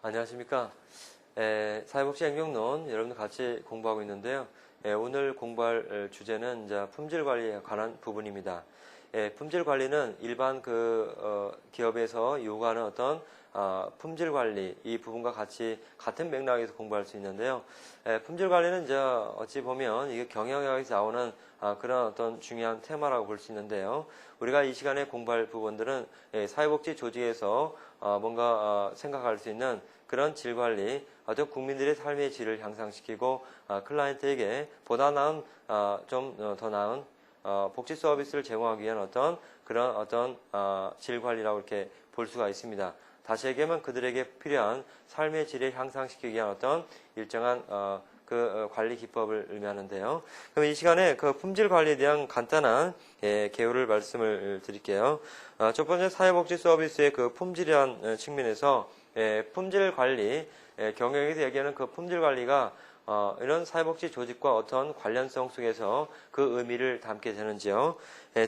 안녕하십니까. 사회복지행정론 여러분들 같이 공부하고 있는데요. 오늘 공부할 주제는 이제 품질 관리에 관한 부분입니다. 품질 관리는 일반 기업에서 요구하는 어떤 품질 관리 이 부분과 같은 맥락에서 공부할 수 있는데요. 품질 관리는 이제 어찌 보면 이게 경영학에서 나오는 그런 어떤 중요한 테마라고 볼 수 있는데요. 우리가 이 시간에 공부할 부분들은 사회복지 조직에서 뭔가 생각할 수 있는 그런 질 관리, 어떤 국민들의 삶의 질을 향상시키고 클라이언트에게 보다 나은 좀 더 나은 복지 서비스를 제공하기 위한 그런 질 관리라고 이렇게 볼 수가 있습니다. 다시 얘기하면 그들에게 필요한 삶의 질을 향상시키기 위한 어떤 일정한 관리 기법을 의미하는데요. 그럼 이 시간에 그 품질 관리에 대한 간단한 개요를 말씀을 드릴게요. 첫 번째 사회복지 서비스의 그 품질이라는 측면에서 품질 관리, 경영에서 얘기하는 그 품질 관리가 이런 사회복지 조직과 어떤 관련성 속에서 그 의미를 담게 되는지요.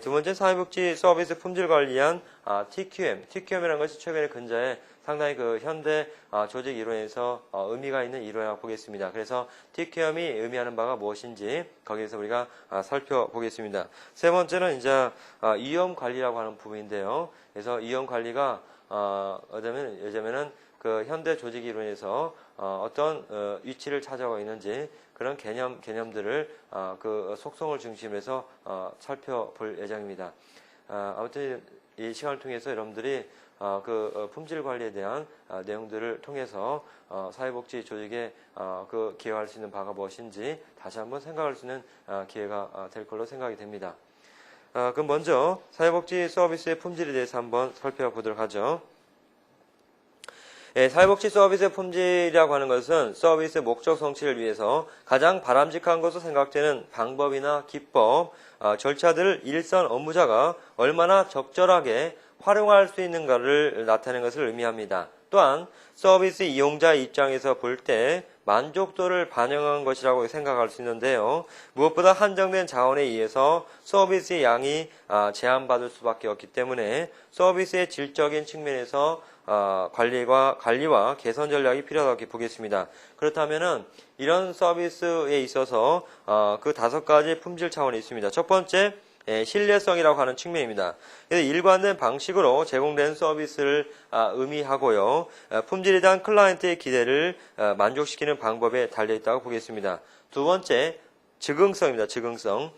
두 번째 사회복지 서비스 품질 관리한 TQM이라는 것이 최근에 근자에 상당히 그 현대 조직 이론에서 의미가 있는 이론이라고 보겠습니다. 그래서 TQM이 의미하는 바가 무엇인지 거기에서 우리가 살펴보겠습니다. 세 번째는 이제 위험 관리라고 하는 부분인데요. 그래서 위험 관리가 요즘에는 그 현대 조직 이론에서 어떤 위치를 차지하고 있는지 그런 개념들을 그 속성을 중심으로 해서 살펴볼 예정입니다. 아무튼 이 시간을 통해서 여러분들이 그 품질 관리에 대한 내용들을 통해서 사회복지 조직에 기여할 수 있는 바가 무엇인지 다시 한번 생각할 수 있는 기회가 될 걸로 생각이 됩니다. 그럼 먼저 사회복지 서비스의 품질에 대해서 한번 살펴보도록 하죠. 사회복지 서비스의 품질이라고 하는 것은 서비스의 목적 성취를 위해서 가장 바람직한 것으로 생각되는 방법이나 기법, 절차들을 일선 업무자가 얼마나 적절하게 활용할 수 있는가를 나타내는 것을 의미합니다. 또한 서비스 이용자 입장에서 볼 때 만족도를 반영한 것이라고 생각할 수 있는데요. 무엇보다 한정된 자원에 의해서 서비스의 양이 제한받을 수밖에 없기 때문에 서비스의 질적인 측면에서 관리와 개선 전략이 필요하다고 보겠습니다. 그렇다면은 이런 서비스에 있어서 그 5가지 품질 차원이 있습니다. 첫 번째, 신뢰성이라고 하는 측면입니다. 그래서 일관된 방식으로 제공된 서비스를 의미하고요. 품질에 대한 클라이언트의 기대를 만족시키는 방법에 달려있다고 보겠습니다. 두 번째, 즉흥성입니다. 즉흥성.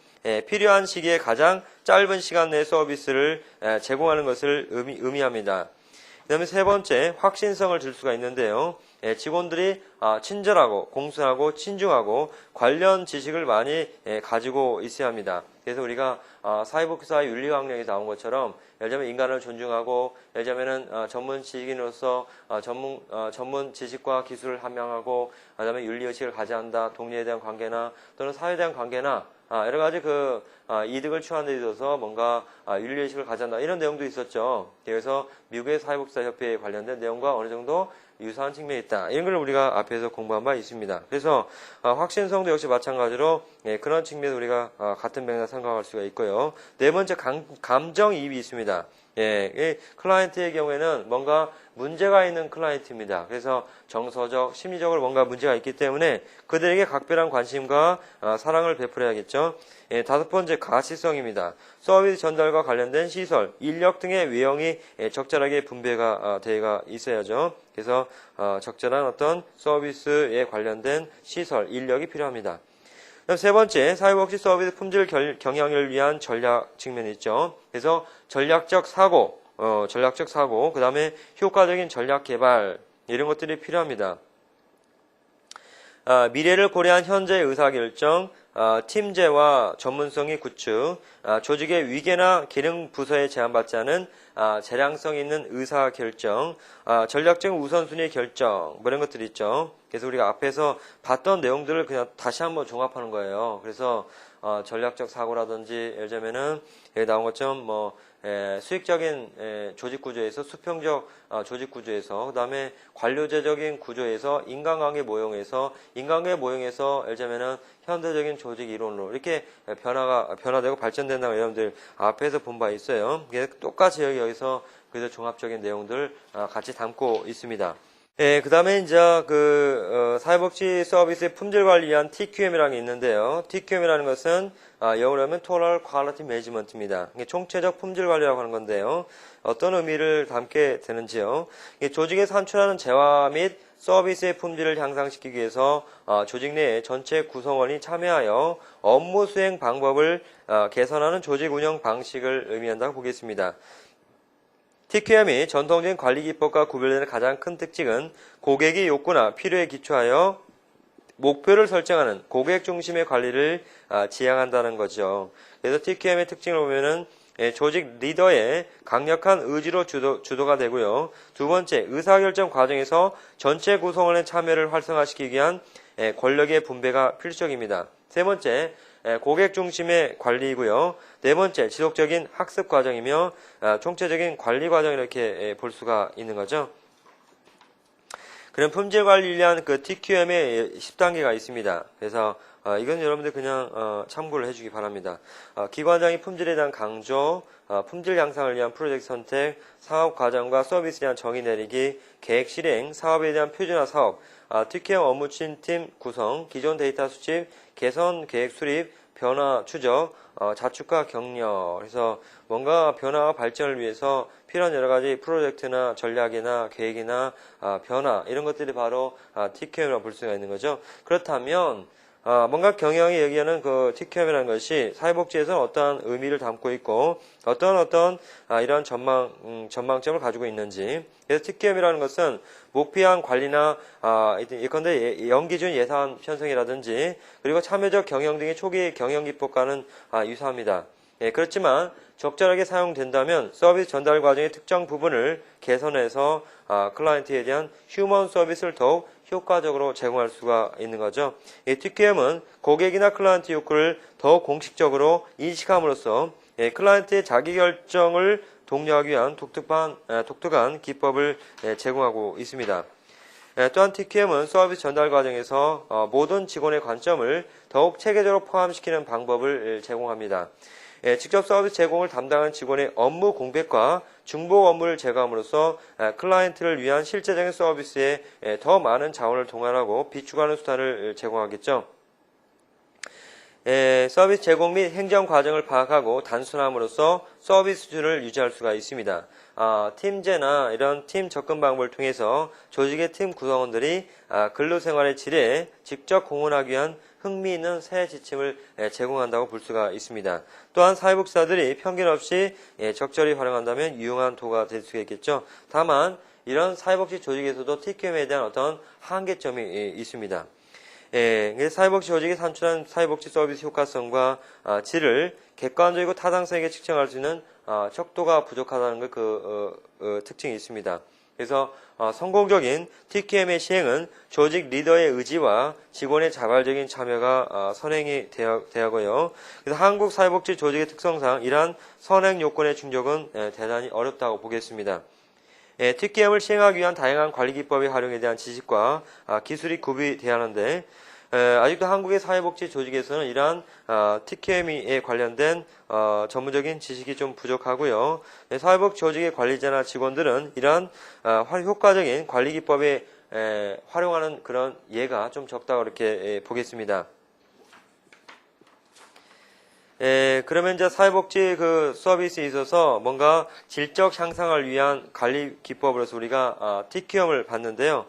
필요한 시기에 가장 짧은 시간 내에 서비스를 제공하는 것을 의미합니다. 그 다음에 세 번째, 확신성을 줄 수가 있는데요. 직원들이 친절하고 공손하고 친중하고 관련 지식을 많이 가지고 있어야 합니다. 그래서 우리가 사회복지사 윤리강령에 나온 것처럼 예를 들면 인간을 존중하고 예를 들면은 전문 지식인으로서 전문 지식과 기술을 함양하고 그다음에 윤리의식을 가져야 한다. 동료에 대한 관계나 또는 사회에 대한 관계나 여러 가지 이득을 취하는 데 있어서 뭔가 윤리의식을 가져야 한다. 이런 내용도 있었죠. 그래서 미국의 사회복지사 협회에 관련된 내용과 어느 정도 유사한 측면이 있다. 이런 걸 우리가 앞에서 공부한 바 있습니다. 그래서 확신성도 역시 마찬가지로 그런 측면에서 우리가 같은 맥락 생각할 수가 있고요. 네 번째, 감정이입이 있습니다. 이 클라이언트의 경우에는 뭔가 문제가 있는 클라이언트입니다. 그래서 정서적, 심리적으로 뭔가 문제가 있기 때문에 그들에게 각별한 관심과 사랑을 베풀어야겠죠. 다섯 번째, 가시성입니다. 서비스 전달과 관련된 시설, 인력 등의 외형이 적절하게 분배가 되어 있어야죠. 그래서 적절한 어떤 서비스에 관련된 시설, 인력이 필요합니다. 그럼 세 번째, 사회복지 서비스 품질 경영을 위한 전략 측면이 있죠. 그래서 전략적 사고, 그 다음에 효과적인 전략 개발, 이런 것들이 필요합니다. 미래를 고려한 현재 의사결정, 팀제와 전문성의 구축, 조직의 위계나 기능 부서에 제한받지 않은 재량성 있는 의사결정, 전략적 우선순위 결정, 뭐 이런 것들이 있죠. 그래서 우리가 앞에서 봤던 내용들을 그냥 다시 한번 종합하는 거예요. 그래서 전략적 사고라든지 예를 들면은 여기 나온 것처럼 수익적인 조직 구조에서 수평적 조직 구조에서 그다음에 관료제적인 구조에서 인간관계 모형에서 예를 들면은 현대적인 조직 이론으로 이렇게 변화되고 발전된다고 여러분들 앞에서 본 바 있어요. 똑같이 여기서 그래서 종합적인 내용들 같이 담고 있습니다. 예, 그 다음에 이제 사회복지 서비스의 품질 관리를 위한 TQM이라는 게 있는데요. TQM이라는 것은 영어로 하면 Total Quality Management입니다. 이게 총체적 품질 관리라고 하는 건데요. 어떤 의미를 담게 되는지요. 이게 조직에 산출하는 재화 및 서비스의 품질을 향상시키기 위해서 조직 내의 전체 구성원이 참여하여 업무 수행 방법을 개선하는 조직 운영 방식을 의미한다고 보겠습니다. TQM이 전통적인 관리 기법과 구별되는 가장 큰 특징은 고객의 욕구나 필요에 기초하여 목표를 설정하는 고객 중심의 관리를 지향한다는 거죠. 그래서 TQM의 특징을 보면은 조직 리더의 강력한 의지로 주도가 되고요. 두 번째, 의사결정 과정에서 전체 구성원의 참여를 활성화시키기 위한 권력의 분배가 필수적입니다. 세 번째, 고객 중심의 관리이고요. 네 번째, 지속적인 학습 과정이며 총체적인 관리 과정 이렇게 볼 수가 있는 거죠. 그럼 품질 관리를 위한 그 TQM의 10단계가 있습니다. 그래서 이건 여러분들 그냥 참고를 해주기 바랍니다. 기관장이 품질에 대한 강조, 품질 향상을 위한 프로젝트 선택, 사업 과정과 서비스에 대한 정의 내리기, 계획 실행, 사업에 대한 표준화 사업, TQM 업무 추진팀 구성, 기존 데이터 수집, 개선 계획 수립, 변화 추적, 자축과 격려. 그래서 뭔가 변화와 발전을 위해서 필요한 여러 가지 프로젝트나 전략이나 계획이나 변화 이런 것들이 바로 TQM이라고 볼 수가 있는 거죠. 그렇다면 뭔가 경영이 얘기하는 그 TQM이라는 것이 사회복지에서는 어떠한 의미를 담고 있고 어떤 이런 전망점을 가지고 있는지. 그래서 TQM이라는 것은 목표한 관리나 예컨대 연기준 예산 편성이라든지 그리고 참여적 경영 등의 초기 경영 기법과는 유사합니다. 예, 그렇지만 적절하게 사용된다면 서비스 전달 과정의 특정 부분을 개선해서 클라이언트에 대한 휴먼 서비스를 더욱 효과적으로 제공할 수가 있는 거죠. 이 TQM은 고객이나 클라이언트 욕구를 더욱 공식적으로 인식함으로써 클라이언트의 자기결정을 독려하기 위한 독특한 기법을 제공하고 있습니다. 또한 TQM은 서비스 전달 과정에서 모든 직원의 관점을 더욱 체계적으로 포함시키는 방법을 제공합니다. 직접 서비스 제공을 담당한 직원의 업무 공백과 중복 업무를 제거함으로써 클라이언트를 위한 실제적인 서비스에 더 많은 자원을 동원하고 비추가하는 수단을 제공하겠죠. 서비스 제공 및 행정 과정을 파악하고 단순함으로써 서비스 수준을 유지할 수가 있습니다. 팀제나 이런 팀 접근 방법을 통해서 조직의 팀 구성원들이 근로생활의 질에 직접 공헌하기 위한 흥미있는 새 지침을 제공한다고 볼 수가 있습니다. 또한 사회복지사들이 편견 없이 적절히 활용한다면 유용한 도구가 될 수가 있겠죠. 다만 이런 사회복지 조직에서도 TQM에 대한 어떤 한계점이 있습니다. 사회복지 조직이 산출한 사회복지 서비스 효과성과 질을 객관적이고 타당성에게 측정할 수 있는 척도가 부족하다는 특징이 있습니다. 그래서 성공적인 TQM의 시행은 조직 리더의 의지와 직원의 자발적인 참여가 선행이 되고요. 그래서 한국 사회복지 조직의 특성상 이러한 선행 요건의 충족은 대단히 어렵다고 보겠습니다. TQM을 시행하기 위한 다양한 관리 기법의 활용에 대한 지식과 기술이 구비되어야 하는데 아직도 한국의 사회복지 조직에서는 이러한 TQM에 관련된 전문적인 지식이 좀 부족하고요. 사회복지 조직의 관리자나 직원들은 이러한 효과적인 관리 기법에 활용하는 그런 예가 좀 적다고 이렇게 보겠습니다. 그러면 이제 사회복지 그 서비스에 있어서 뭔가 질적 향상을 위한 관리 기법으로서 우리가 TQM을 봤는데요.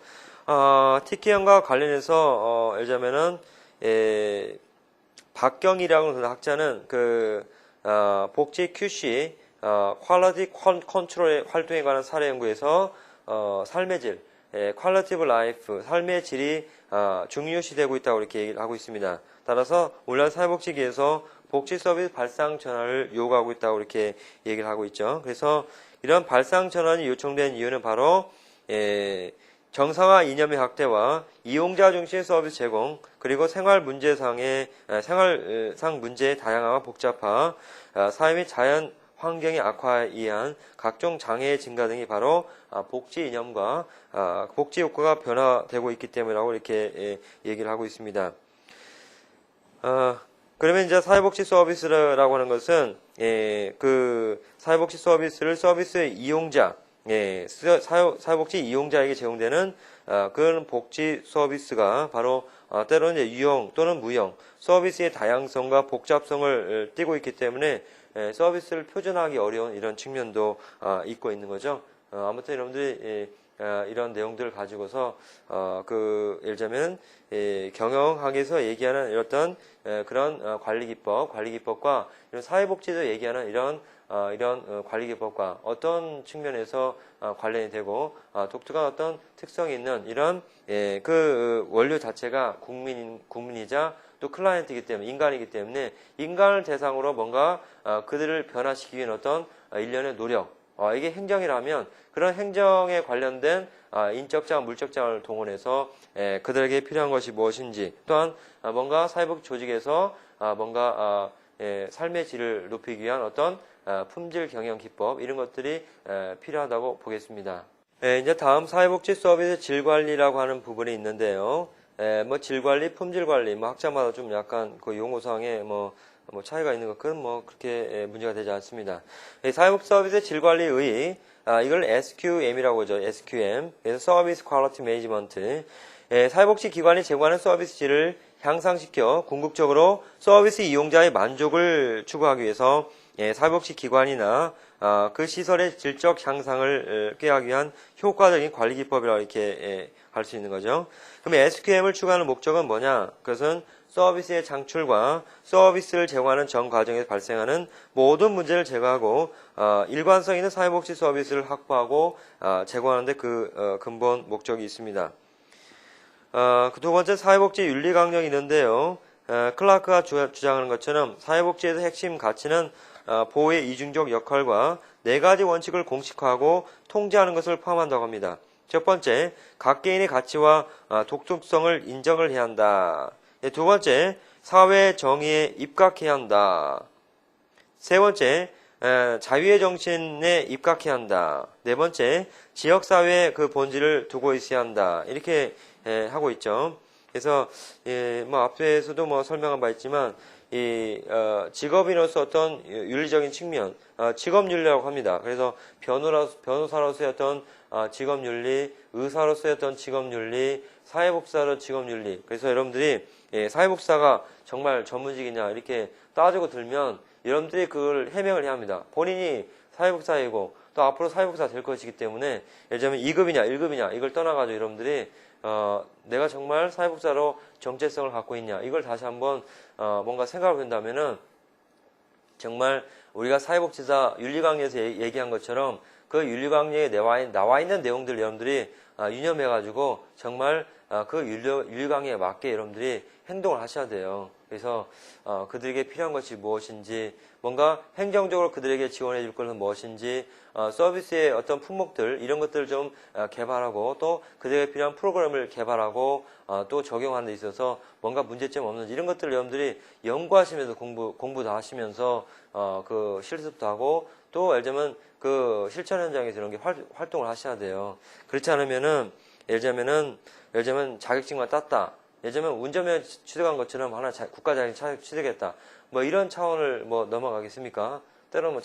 TQM과 관련해서 예를 들자면은 박경이라고 하는 학자는 복지 QC 퀄리티 컨트롤의 활동에 관한 사례 연구에서 삶의 질 퀄리티 오브 라이프 삶의 질이 중요시되고 있다고 이렇게 얘기를 하고 있습니다. 따라서 온라인 사회복지계에서 복지 서비스 발상 전환을 요구하고 있다고 이렇게 얘기를 하고 있죠. 그래서 이런 발상 전환이 요청된 이유는 바로 정상화 이념의 확대와 이용자 중심 서비스 제공, 그리고 생활상 문제의 다양화와 복잡화, 사회 및 자연 환경의 악화에 의한 각종 장애의 증가 등이 바로 복지 이념과 복지 효과가 변화되고 있기 때문이라고 이렇게 얘기를 하고 있습니다. 그러면 이제 사회복지 서비스라고 하는 것은 그 사회복지 서비스를 서비스의 이용자 사회복지 이용자에게 제공되는 그런 복지 서비스가 바로 때로는 이제 유형 또는 무형 서비스의 다양성과 복잡성을 띠고 있기 때문에 서비스를 표준화하기 어려운 이런 측면도 있고 있는 거죠. 아무튼 여러분들이 이런 내용들을 가지고서 예를 들자면 경영학에서 얘기하는 어떤 그런 관리기법과 이런 사회복지에서 얘기하는 이런 관리기법과 어떤 측면에서 관련이 되고 독특한 어떤 특성이 있는 이런 그 원료 자체가 국민이자 또 클라이언트이기 때문에 인간이기 때문에 인간을 대상으로 뭔가 그들을 변화시키기 위한 어떤 일련의 노력 이게 행정이라면 그런 행정에 관련된 인적장, 물적장을 동원해서 그들에게 필요한 것이 무엇인지 또한 뭔가 사회복 조직에서 뭔가 삶의 질을 높이기 위한 어떤 품질 경영 기법 이런 것들이 필요하다고 보겠습니다. 이제 다음 사회복지 서비스 질관리라고 하는 부분이 있는데요. 뭐 질관리, 품질관리, 뭐 학자마다 좀 약간 그 용어상에 뭐 차이가 있는 것은 뭐 그렇게 문제가 되지 않습니다. 사회복지 서비스 질관리의 이걸 SQM이라고 하죠. SQM. 그래서 서비스 퀄리티 매니지먼트. 사회복지 기관이 제공하는 서비스 질을 향상시켜 궁극적으로 서비스 이용자의 만족을 추구하기 위해서 사회복지 기관이나 그 시설의 질적 향상을 꾀하기 위한 효과적인 관리 기법이라고 이렇게 할 수 있는 거죠. 그럼 SQM을 추구하는 목적은 뭐냐? 그것은 서비스의 창출과 서비스를 제공하는 전 과정에서 발생하는 모든 문제를 제거하고 일관성 있는 사회복지 서비스를 확보하고 제공하는 데 그 근본 목적이 있습니다. 그 두 번째 사회복지 윤리 강령이 있는데요. 클라크가 주장하는 것처럼 사회복지에서 핵심 가치는 보호의 이중적 역할과 네 가지 원칙을 공식화하고 통제하는 것을 포함한다고 합니다. 첫 번째, 각 개인의 가치와 독특성을 인정을 해야 한다. 두 번째, 사회 정의에 입각해야 한다. 세 번째, 자유의 정신에 입각해야 한다. 네 번째, 지역사회의 그 본질을 두고 있어야 한다. 이렇게 하고 있죠. 그래서 뭐 앞에서도 뭐 설명한 바 있지만 직업인으로서 어떤 윤리적인 측면, 직업윤리라고 합니다. 그래서 변호사로서의 어떤 직업윤리, 의사로서의 어떤 직업윤리, 사회복사로 직업윤리. 그래서 여러분들이 사회복사가 정말 전문직이냐 이렇게 따지고 들면 여러분들이 그걸 해명을 해야 합니다. 본인이 사회복사이고 또 앞으로 사회복사 될 것이기 때문에 예를 들면 2급이냐 1급이냐 이걸 떠나가지고 여러분들이 내가 정말 사회복사로 정체성을 갖고 있냐 이걸 다시 한번 뭔가 생각을 한다면은 정말 우리가 사회복지사 윤리강령에서 얘기한 것처럼 그 윤리강령에 나와 있는 내용들 여러분들이 유념해가지고 정말 그 윤리강령에 맞게 여러분들이 행동을 하셔야 돼요. 그래서 그들에게 필요한 것이 무엇인지 뭔가 행정적으로 그들에게 지원해 줄 것은 무엇인지 서비스의 어떤 품목들 이런 것들을 좀 개발하고 또 그들에게 필요한 프로그램을 개발하고 또 적용하는 데 있어서 뭔가 문제점 없는지 이런 것들을 여러분들이 연구하시면서 공부도 하시면서 그 실습도 하고 또 예를 들면 그 실천 현장에서 이런 게 활동을 하셔야 돼요. 그렇지 않으면은 예를 들면 자격증만 땄다. 예를 들면 운전면허 취득한 것처럼 하나 국가 자격증 취득했다. 뭐 이런 차원을 뭐 넘어가겠습니까? 때로는 뭐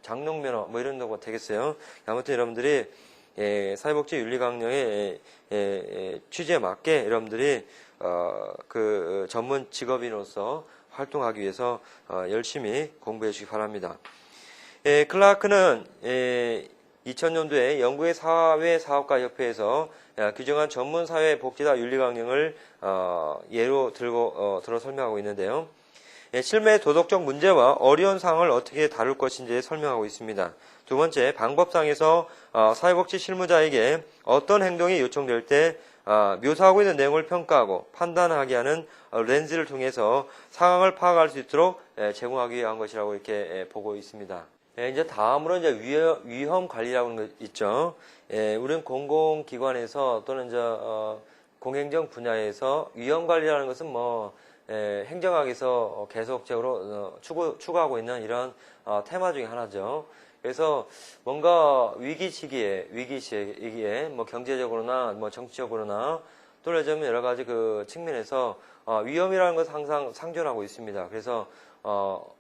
장롱면허 뭐 이런 거가 되겠어요. 아무튼 여러분들이 사회복지 윤리강령의 취지에 맞게 여러분들이 그 전문 직업인으로서 활동하기 위해서 열심히 공부해 주시기 바랍니다. 클라크는 2000년도에 영국의 사회사업가협회에서 규정한 전문사회복지사 윤리강령을 예로 들어 설명하고 있는데요. 실무의 도덕적 문제와 어려운 상황을 어떻게 다룰 것인지 설명하고 있습니다. 두 번째, 방법상에서 사회복지 실무자에게 어떤 행동이 요청될 때 묘사하고 있는 내용을 평가하고 판단하게 하는 렌즈를 통해서 상황을 파악할 수 있도록 제공하기 위한 것이라고 이렇게 보고 있습니다. 이제 다음으로 이제 위험 관리라고 하는 거 있죠. 우리는 공공기관에서 또는 이제 공행정 분야에서 위험 관리라는 것은 뭐 행정학에서 계속적으로 추구하고 있는 이런 테마 중에 하나죠. 그래서 뭔가 위기 시기에 뭐 경제적으로나 뭐 정치적으로나 또 예를 들면 여러 가지 그 측면에서 위험이라는 것은 항상 상존하고 있습니다. 그래서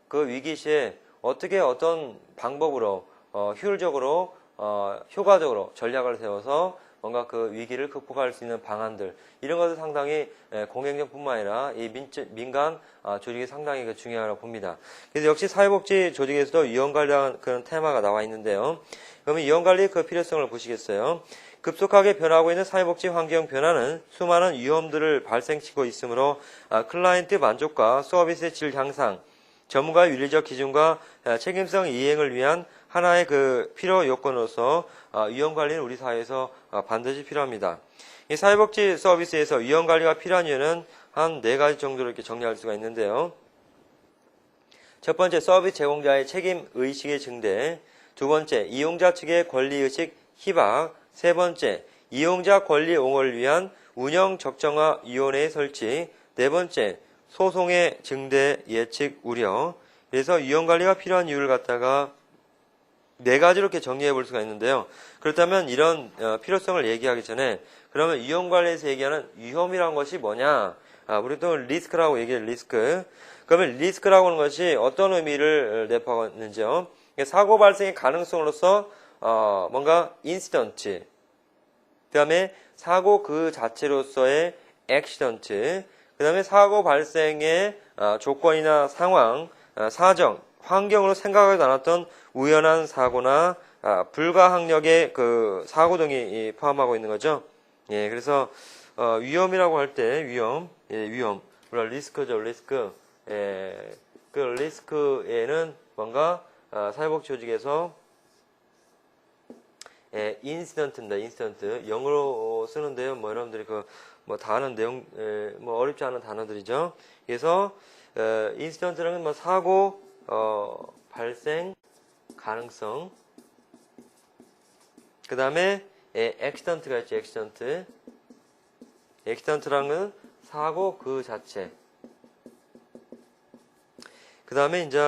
그 위기 시에 어떻게 어떤 방법으로 효율적으로 효과적으로 전략을 세워서 뭔가 그 위기를 극복할 수 있는 방안들, 이런 것을 상당히 공행정뿐만 아니라 이 민간 조직이 상당히 중요하다고 봅니다. 그래서 역시 사회복지 조직에서도 위험관리라는 그런 테마가 나와 있는데요. 그러면 위험관리의 그 필요성을 보시겠어요? 급속하게 변하고 있는 사회복지 환경 변화는 수많은 위험들을 발생시키고 있으므로 클라이언트 만족과 서비스의 질 향상, 전문가의 윤리적 기준과 책임성 이행을 위한 하나의 그 필요 요건으로서 위험관리는 우리 사회에서 반드시 필요합니다. 이 사회복지 서비스에서 위험관리가 필요한 이유는 한 4가지 정도로 이렇게 정리할 수가 있는데요. 첫 번째, 서비스 제공자의 책임 의식의 증대. 두 번째, 이용자 측의 권리의식 희박. 세 번째, 이용자 권리 옹호를 위한 운영 적정화 위원회의 설치. 네 번째, 소송의 증대 예측 우려. 그래서 위험관리가 필요한 이유를 갖다가 4가지로 이렇게 정리해 볼 수가 있는데요. 그렇다면 이런 필요성을 얘기하기 전에 그러면 위험관리에서 얘기하는 위험이란 것이 뭐냐? 우리도 리스크라고 얘기해요. 리스크. 그러면 리스크라고 하는 것이 어떤 의미를 내포하고 있는지요? 사고 발생의 가능성으로서 뭔가 인시던트, 그 다음에 사고 그 자체로서의 액시던트, 그 다음에 사고 발생의 조건이나 상황, 사정, 환경으로 생각하지 않았던 우연한 사고나 불가항력의 그 사고 등이 포함하고 있는 거죠. 예, 그래서 위험이라고 할 때 위험, 예, 위험, 물론 리스크죠, 리스크. 예, 그 리스크에는 뭔가 사회복지 조직에서 인시던트입니다. 인시던트. 영어로 쓰는데요. 뭐 여러분들이 다 아는 내용, 뭐 어렵지 않은 단어들이죠. 그래서 인시던트라는 뭐 사고 발생 가능성. 그 다음에 액시던트가 있죠. 액시던트. 액시던트라는 건 사고 그 자체. 그 다음에 이제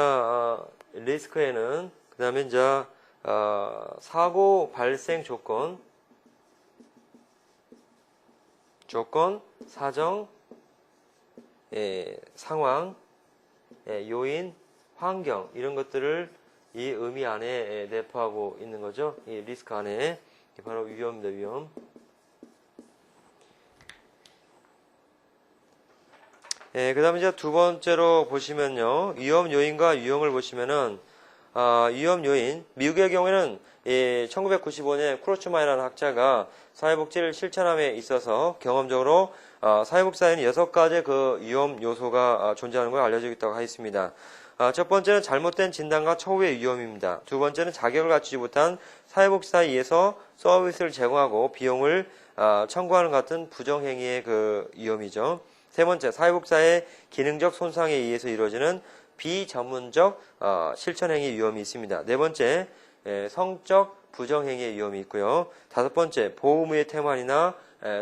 리스크에는 그 다음에 이제 사고 발생 조건, 사정, 상황, 요인, 환경, 이런 것들을 이 의미 안에 내포하고 있는 거죠. 이 리스크 안에. 바로 위험입니다. 위험. 그 다음에 이제 두 번째로 보시면요. 위험 요인과 유형을 보시면은 위험 요인, 미국의 경우에는 1995년에 크로츠마이라는 학자가 사회복지를 실천함에 있어서 경험적으로 사회복지사에는 6가지 그 위험 요소가 존재하는 걸 알려져 있다고 하였습니다. 첫 번째는 잘못된 진단과 처우의 위험입니다. 두 번째는 자격을 갖추지 못한 사회복지사에 의해서 서비스를 제공하고 비용을 청구하는 같은 부정행위의 그 위험이죠. 세 번째, 사회복지사의 기능적 손상에 의해서 이루어지는 비전문적 실천행위 위험이 있습니다. 네 번째, 성적 부정행위의 위험이 있고요. 다섯 번째, 보호무예 태만이나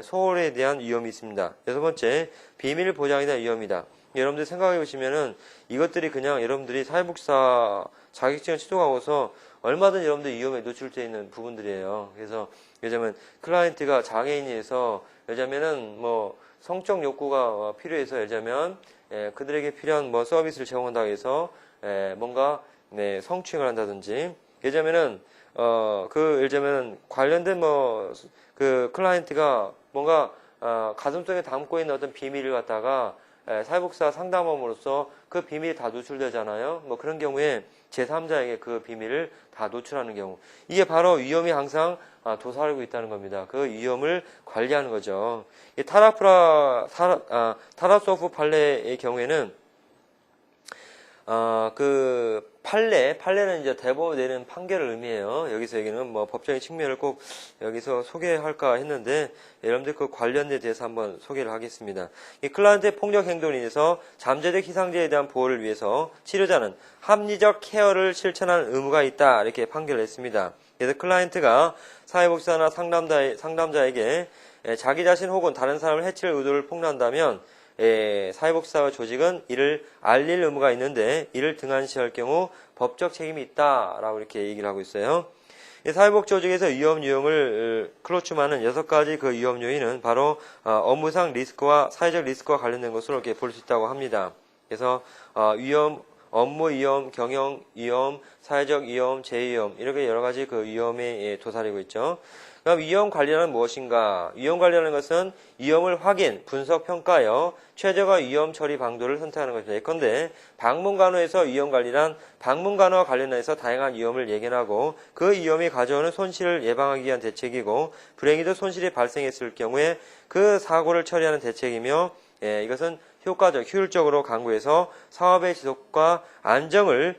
소홀에 대한 위험이 있습니다. 여섯 번째, 비밀 보장에 대한 위험이다. 여러분들 생각해 보시면은 이것들이 그냥 여러분들이 사회복지사 자격증을 취득하고서 얼마든 여러분들 위험에 노출되어 있는 부분들이에요. 그래서 예전에 클라이언트가 장애인이어서 예전에는 뭐 성적 욕구가 필요해서 예를 들자면 그들에게 필요한 뭐 서비스를 제공한다고 해서 뭔가 성추행을 한다든지 예를 들자면은 예를 들자면 관련된 뭐 그 클라이언트가 뭔가 가슴속에 담고 있는 어떤 비밀을 갖다가 사회복지사 상담원으로서 그 비밀이 다 노출되잖아요. 뭐 그런 경우에 제3자에게 그 비밀을 다 노출하는 경우, 이게 바로 위험이 항상 도사리고 있다는 겁니다. 그 위험을 관리하는 거죠. 이 타라소프 판례의 경우에는 그 판례는 이제 대법원 내리는 판결을 의미해요. 여기서 얘기는 뭐 법적인 측면을 꼭 여기서 소개할까 했는데 여러분들 그 관련에 대해서 한번 소개를 하겠습니다. 이 클라이언트의 폭력 행동에 인해서 잠재적 희생자에 대한 보호를 위해서 치료자는 합리적 케어를 실천하는 의무가 있다, 이렇게 판결을 했습니다. 그래서 클라이언트가 사회복지사나 상담자에게 자기 자신 혹은 다른 사람을 해칠 의도를 폭로한다면 사회복지사와 조직은 이를 알릴 의무가 있는데 이를 등한시할 경우 법적 책임이 있다라고 이렇게 얘기를 하고 있어요. 사회복지 조직에서 위험 유형을 클로츠만은 6가지 그 위험 요인은 바로 업무상 리스크와 사회적 리스크와 관련된 것으로 이렇게 볼 수 있다고 합니다. 그래서 위험 업무 위험, 경영 위험, 사회적 위험, 재위험 이렇게 여러 가지 그 위험에 도사리고 있죠. 그럼 위험 관리란 무엇인가? 위험 관리라는 것은 위험을 확인, 분석, 평가하여 최저가 위험 처리 방도를 선택하는 것입니다. 예컨대 방문간호에서 위험 관리란 방문간호와 관련해서 다양한 위험을 예견하고 그 위험이 가져오는 손실을 예방하기 위한 대책이고 불행히도 손실이 발생했을 경우에 그 사고를 처리하는 대책이며 이것은 효율적으로 강구해서 사업의 지속과 안정을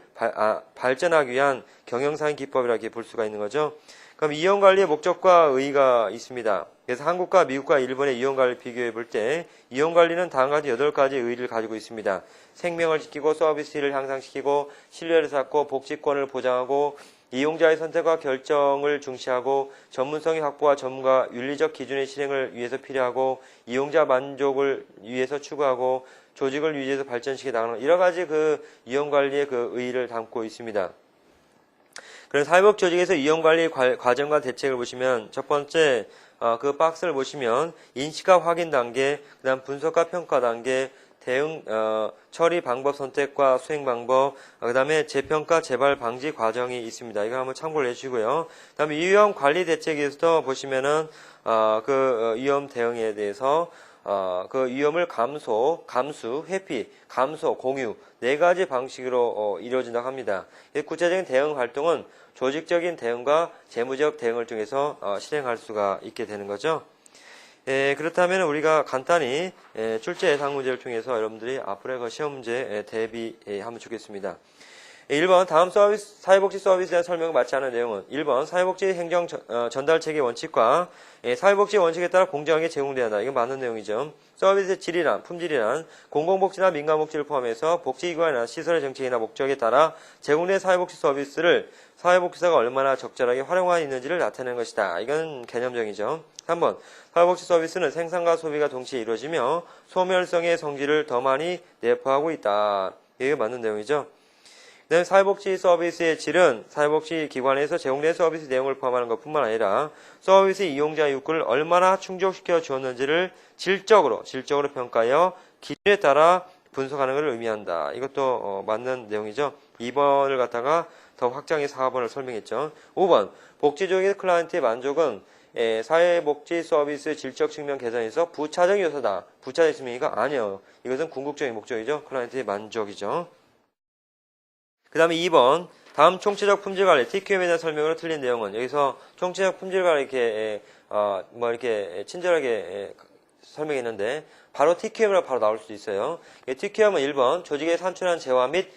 발전하기 위한 경영상 기법이라고 볼 수가 있는 거죠. 그럼 위험관리의 목적과 의의가 있습니다. 그래서 한국과 미국과 일본의 위험관리를 비교해 볼 때 위험관리는 다음과 같이 8가지 의의를 가지고 있습니다. 생명을 지키고 서비스를 향상시키고 신뢰를 쌓고 복지권을 보장하고 이용자의 선택과 결정을 중시하고 전문성의 확보와 전문가 윤리적 기준의 실행을 위해서 필요하고 이용자 만족을 위해서 추구하고 조직을 유지해서 발전시켜 나가는 여러 가지 그 위험관리의 그 의의를 담고 있습니다. 그래서 사회복 조직에서 위험관리 과정과 대책을 보시면 첫 번째 그 박스를 보시면 인식과 확인 단계, 그 다음 분석과 평가 단계, 대응 처리 방법 선택과 수행 방법, 그 다음에 재평가 재발 방지 과정이 있습니다. 이거 한번 참고를 해주시고요. 그 다음에 위험 관리 대책에서도 보시면은 그 위험 대응에 대해서 그 위험을 감수, 회피, 감소, 공유 4가지 방식으로 이루어진다고 합니다. 구체적인 대응 활동은 조직적인 대응과 재무적 대응을 통해서 실행할 수가 있게 되는 거죠. 그렇다면 우리가 간단히 출제 예상 문제를 통해서 여러분들이 앞으로의 그 시험 문제 대비하면 좋겠습니다. 1번 다음 사회복지 서비스에 대한 설명을 맞지 않은 내용은 1번 사회복지 행정 전달 체계 원칙과 사회복지 원칙에 따라 공정하게 제공돼야 한다. 이건 맞는 내용이죠. 서비스의 질이란 품질이란 공공복지나 민간복지를 포함해서 복지기관이나 시설의 정책이나 목적에 따라 제공된 사회복지 서비스를 사회복지사가 얼마나 적절하게 활용하고 있는지를 나타내는 것이다. 이건 개념적이죠. 3번 사회복지 서비스는 생산과 소비가 동시에 이루어지며 소멸성의 성질을 더 많이 내포하고 있다. 이게 맞는 내용이죠. 사회복지 서비스의 질은 사회복지 기관에서 제공된 서비스 내용을 포함하는 것뿐만 아니라 서비스 이용자 욕구를 얼마나 충족시켜 주었는지를 질적으로 평가하여 기준에 따라 분석하는 것을 의미한다. 이것도 맞는 내용이죠. 2번을 갖다가 더 확장해서 4번을 설명했죠. 5번 복지적인 클라이언트의 만족은 사회복지 서비스 질적 측면 개선에서 부차적 요소다. 부차적 측면이가 아니에요. 이것은 궁극적인 목적이죠. 클라이언트의 만족이죠. 그 다음에 2번 다음 총체적 품질관리 TQM에 대한 설명으로 틀린 내용은 여기서 총체적 품질관리 이렇게 친절하게 설명했는데 바로 TQM으로 바로 나올 수 있어요. TQM은 1번 조직의 산출한 재화 및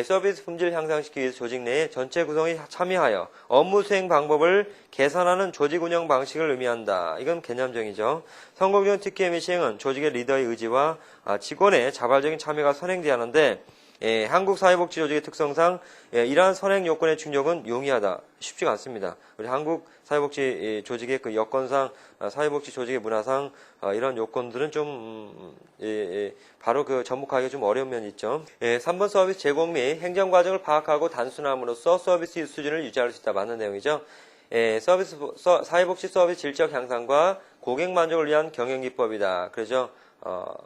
서비스 품질을 향상시키기 위해서 조직 내에 전체 구성이 참여하여 업무 수행 방법을 개선하는 조직 운영 방식을 의미한다. 이건 개념적이죠. 성공적인 TQM의 시행은 조직의 리더의 의지와 직원의 자발적인 참여가 선행돼야 하는데 한국 사회복지 조직의 특성상 이러한 선행 요건의 충족은 용이하다. 쉽지가 않습니다. 우리 한국 사회복지 조직의 그 여건상 사회복지 조직의 문화상 이런 요건들은 좀 바로 그 접목하기가 좀 어려운 면이 있죠. 3번 서비스 제공 및 행정 과정을 파악하고 단순함으로써 서비스 수준을 유지할 수 있다. 맞는 내용이죠. 사회복지 서비스 질적 향상과 고객 만족을 위한 경영 기법이다. 그러죠.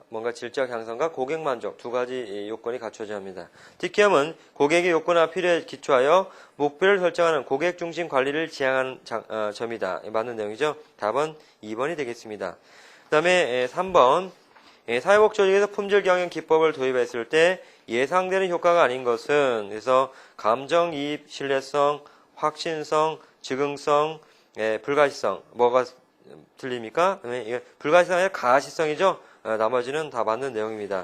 뭔가 질적 향상과 고객 만족 2가지 요건이 갖춰져야 합니다. TQM은 고객의 요구나 필요에 기초하여 목표를 설정하는 고객 중심 관리를 지향하는 점이다. 맞는 내용이죠. 답은 2번이 되겠습니다. 그 다음에 3번 사회복지 조직에서 품질 경영 기법을 도입했을 때 예상되는 효과가 아닌 것은 그래서 감정이입, 신뢰성, 확신성, 즉흥성, 불가시성 뭐가 틀립니까? 불가시성이 아니라 가시성이죠. 나머지는 다 맞는 내용입니다.